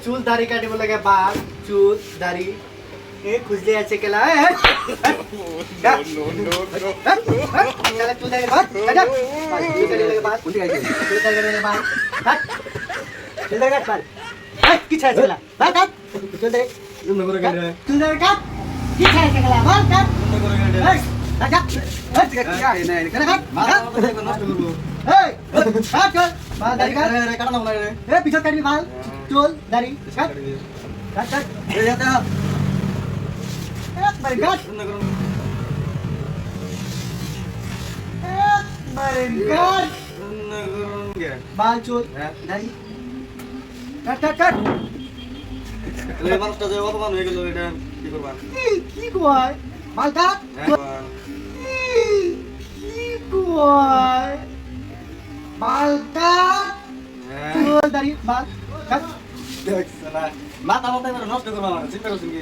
চুল দাড়ি কাটিব লাগে বাল চুল দাড়ি এ খুঁজলে আছে কেলা চুল দাড়ি বাল চুল দাড়ি বাল চুল দাড়ি কাট বাল কি ছাই ছেলা বাল কাট চুল দাড়ি চুল দাড়ি কাট কি ছাই ছেলা বাল কাট পিছত কাটবি ভাল চুল দাড়ি কাট কাট কাট একবারে কাট একবারে কাট বাল চুল দাড়ি কাট কাট কাট মানুষটা যে অপমান হয়ে গেল এটা কি করবা কি কয় বাল কাট কি কয় বাল কাট চুল দাড়ি বাল কাট মাথা মাথা নষ্ট করবা আমার চিন্তা করছেন কি